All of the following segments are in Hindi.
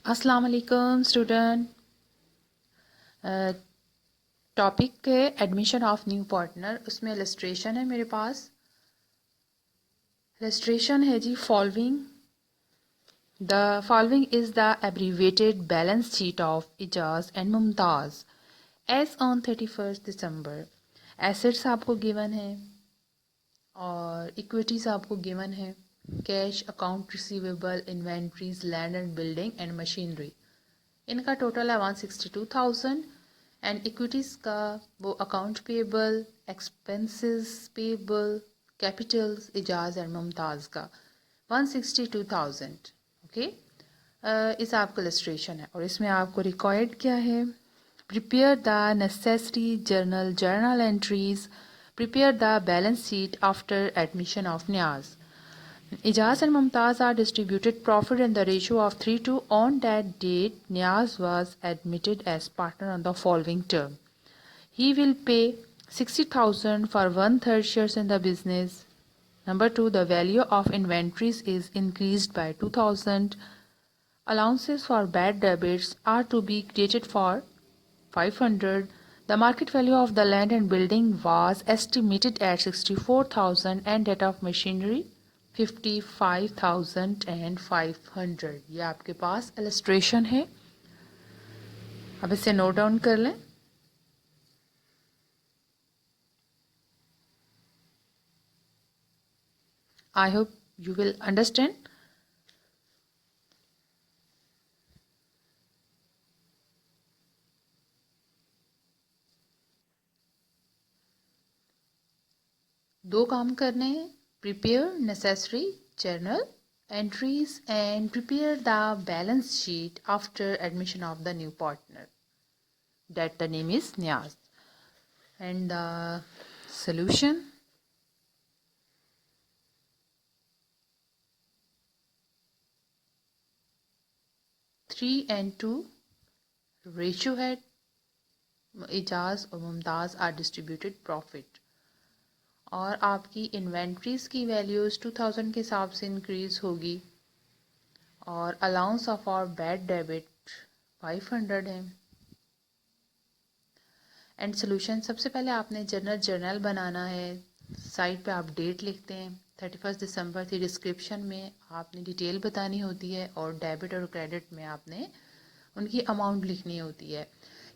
अस्सलाम वालेकुम स्टूडेंट। टॉपिक है एडमिशन ऑफ न्यू पार्टनर। उसमें इलस्ट्रेशन है मेरे पास। इलस्ट्रेशन है the following is the abbreviated balance sheet of Ijaz and Mumtaz as on 31 December. Assets आपको गिवन है और इक्विटीज़ आपको गिवन है। Cash, account receivable, inventories, land and building and machinery, इनका टोटल है 162,000। एंड इक्विटीज़ का वो account payable, expenses payable, capitals, Ijaz and Mumtaz का 162,000। ओके, इस आपका इलस्ट्रेशन है और इसमें आपको रिक्वायर्ड क्या है? Prepare the necessary journal entries, prepare the balance sheet after admission of Niaz. Ijaz and Mumtaz are distributed profit in the ratio of 3:2. On that date, Niaz was admitted as partner on the following term. He will pay 60,000 for 1/3 shares in the business. Number 2, the value of inventories is increased by 2,000. Allowances for bad debits are to be created for 500. The market value of the land and building was estimated at 64,000 and that of machinery 55,500। ये आपके पास इलस्ट्रेशन है। अब इसे नोट डाउन कर लें। I hope you will understand. दो काम करने हैं, prepare necessary journal entries and prepare the balance sheet after admission of the new partner that the name is Niaz. And the solution, 3 and 2 ratio है। इजाज़ और मुमताज़ आर डिस्ट्रीब्यूटेड प्रॉफिट और आपकी इन्वेंट्रीज़ की वैल्यूज़ 2000 के हिसाब से इंक्रीज़ होगी और अलाउंस ऑफ और बैड डेबिट 500 है। एंड सोल्यूशन, सबसे पहले आपने जर्नल बनाना है। साइड पे आप डेट लिखते हैं 31 दिसंबर थी। डिस्क्रिप्शन में आपने डिटेल बतानी होती है और डेबिट और क्रेडिट में आपने उनकी अमाउंट लिखनी होती है।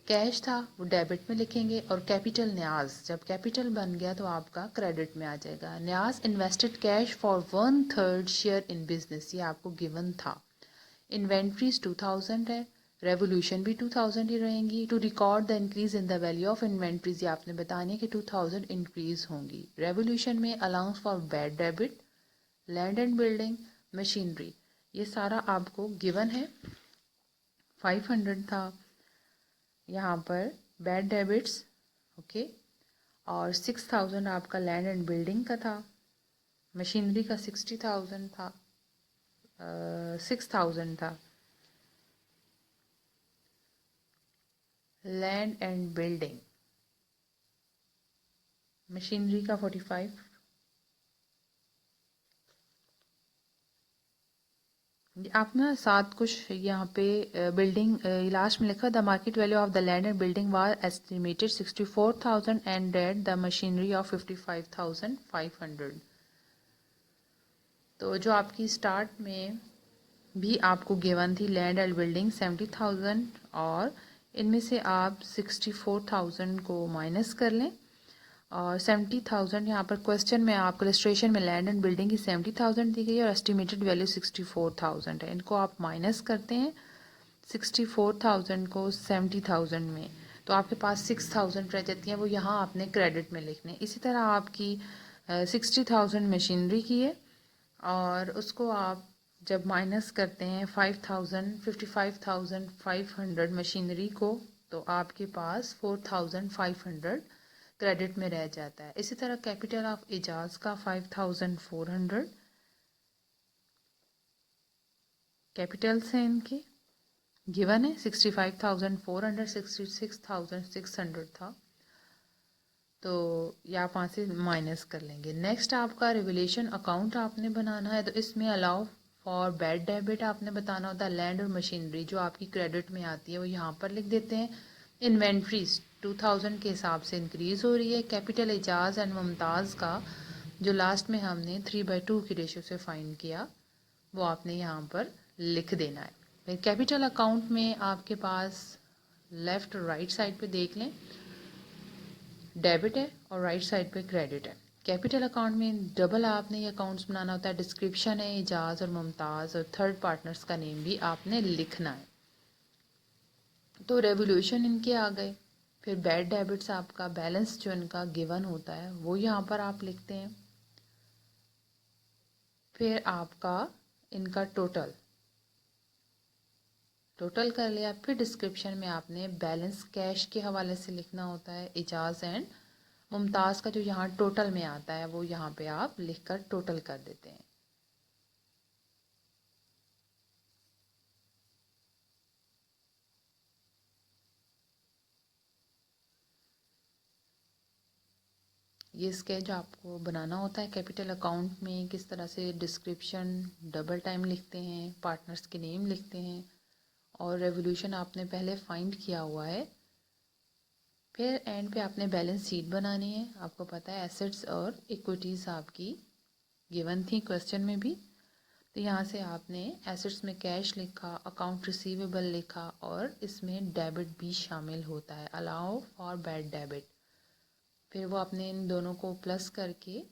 कैश था वो डेबिट में लिखेंगे और कैपिटल न्याज, जब कैपिटल बन गया तो आपका क्रेडिट में आ जाएगा। Niaz invested cash for 1/3 share in business, ये आपको गिवन था। इन्वेंट्रीज 2000 है, रेवोल्यूशन भी 2000 ही रहेंगी। To record the increase in the value of inventories, ये आपने बतानी है कि 2000 इंक्रीज होंगी। रेवोल्यूशन में allowance for bad debit, land and building, machinery, ये सारा आपको गिवन है। 500 था यहाँ पर बैड डेबिट्स, ओके, और 6000 आपका लैंड एंड बिल्डिंग का था। मशीनरी का 60,000 था, 6000 था। लैंड एंड बिल्डिंग, मशीनरी का 45। आप ना साथ कुछ यहाँ पे बिल्डिंग लास्ट में लिखा, the market value of the land and building was estimated 64,000 and that the machinery of 55,500। तो जो आपकी स्टार्ट में भी आपको गिवन थी लैंड एंड बिल्डिंग 70,000 और इनमें से आप 64,000 को माइनस कर लें और 70,000 यहाँ पर क्वेश्चन में आपको इलस्ट्रेशन में लैंड एंड बिल्डिंग की 70,000 दी गई है और एस्टिमेटेड वैल्यू 64,000 है। इनको आप माइनस करते हैं 64,000 को 70,000 में, तो आपके पास 6,000 रह जाती हैं, वो यहाँ आपने क्रेडिट में लिखने। इसी तरह आपकी 60,000 मशीनरी की है और उसको आप जब माइनस करते हैं 55,500 मशीनरी को, तो आपके पास 4,500 क्रेडिट में रह जाता है। इसी तरह कैपिटल ऑफ इजाज का 5,400 कैपिटल्स हैं इनके गिवन है। 65,400, 66,600 था, तो या आप वहाँ से माइनस कर लेंगे। नेक्स्ट आपका रिवलेशन अकाउंट आपने बनाना है, तो इसमें अलाउ फॉर बैड डेबिट आपने बताना होता है लैंड और मशीनरी जो आपकी क्रेडिट में आती है वो यहाँ पर लिख देते हैं। इन्वेंट्रीज 2000 के हिसाब से इंक्रीज़ हो रही है। कैपिटल एजाज एंड मुमताज़ का जो लास्ट में हमने 3/2 की रेशो से फाइंड किया वो आपने यहाँ पर लिख देना है। फिर कैपिटल अकाउंट में आपके पास लेफ़्ट और राइट साइड पे देख लें, डेबिट है और राइट साइड पे क्रेडिट है। कैपिटल अकाउंट में डबल आपने ये अकाउंट्स बनाना होता है। डिस्क्रिप्शन है एजाज और मुमताज़ और थर्ड पार्टनर्स का नेम भी आपने लिखना है। तो रेवोल्यूशन इनके आ गए। फिर बैड डेबिट्स आपका बैलेंस जो इनका गिवन होता है वो यहाँ पर आप लिखते हैं। फिर आपका इनका टोटल कर लिया। फिर डिस्क्रिप्शन में आपने बैलेंस कैश के हवाले से लिखना होता है। एजाज एंड मुमताज़ का जो यहाँ टोटल में आता है वो यहाँ पे आप लिखकर टोटल कर देते हैं। ये स्केच आपको बनाना होता है कैपिटल अकाउंट में। किस तरह से डिस्क्रिप्शन डबल टाइम लिखते हैं, पार्टनर्स के नेम लिखते हैं और रेवोल्यूशन आपने पहले फाइंड किया हुआ है। फिर एंड पे आपने बैलेंस शीट बनानी है। आपको पता है एसेट्स और इक्विटीज़ आपकी गिवन थी क्वेश्चन में भी। तो यहाँ से आपने एसेट्स में कैश लिखा, अकाउंट रिसीवेबल लिखा और इसमें डेबिट भी शामिल होता है, अलाउ फॉर बैड डेबिट। फिर वो आपने इन दोनों को प्लस करके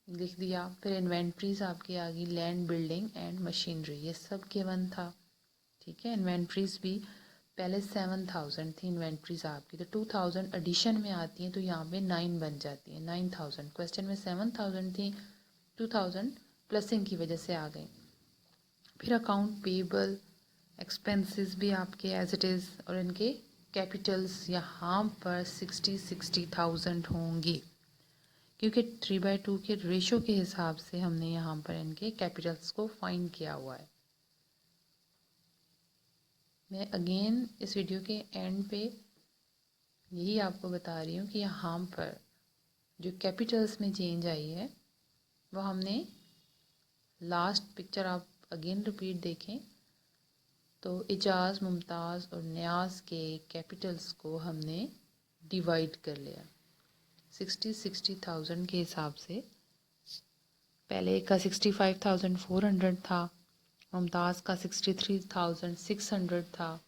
लिख दिया। फिर इन्वेंट्रीज आपकी आ गई, लैंड, बिल्डिंग एंड मशीनरी, ये सब गिवन था। ठीक है, इन्वेंट्रीज भी पहले 7000 थी इन्वेंट्रीज आपकी, तो 2000 एडिशन में आती हैं तो यहाँ पे 9 बन जाती है, 9000। क्वेश्चन में 7000 थी, 2000 प्लसिंग की वजह से आ गई। फिर अकाउंट पेबल, एक्सपेंसेस भी आपके एज इट इज़ और इनके कैपिटल्स यहाँ पर 60,000 होंगे क्योंकि 3/2 के रेशो के हिसाब से हमने यहाँ पर इनके कैपिटल्स को फाइंड किया हुआ है। मैं अगेन इस वीडियो के एंड पे यही आपको बता रही हूँ कि यहाँ पर जो कैपिटल्स में चेंज आई है वो हमने लास्ट पिक्चर आप अगेन रिपीट देखें तो एजाज, मुमताज़ और न्याज के कैपिटल्स को हमने डिवाइड कर लिया 60,000 के हिसाब से। पहले का 65,400 था, मुमताज़ का 63,600 था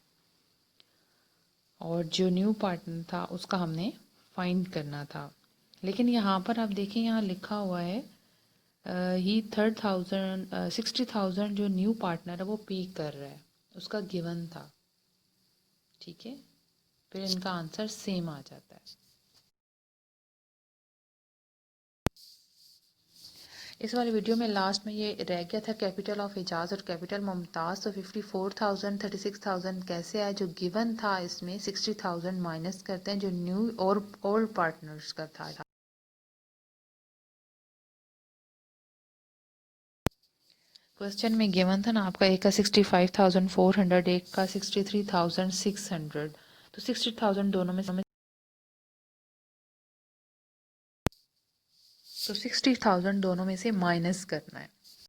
और जो न्यू पार्टनर था उसका हमने फाइंड करना था। लेकिन यहाँ पर आप देखें, यहाँ लिखा हुआ है ही 60,000 जो न्यू पार्टनर है वो पे कर रहा है, उसका गिवन था। ठीक है, फिर इनका आंसर सेम आ जाता है। इस वाले वीडियो में लास्ट में ये रह गया था कैपिटल ऑफ एजाज और कैपिटल मुमताज़। तो 54,000 36,000 कैसे आए, जो गिवन था इसमें 60,000 माइनस करते हैं जो न्यू और ओल्ड पार्टनर्स का था। क्वेश्चन में गिवन था ना आपका, एक का 65,400, एक का 63,600। तो 60,000 दोनों में तो 60,000 दोनों में से माइनस करना है।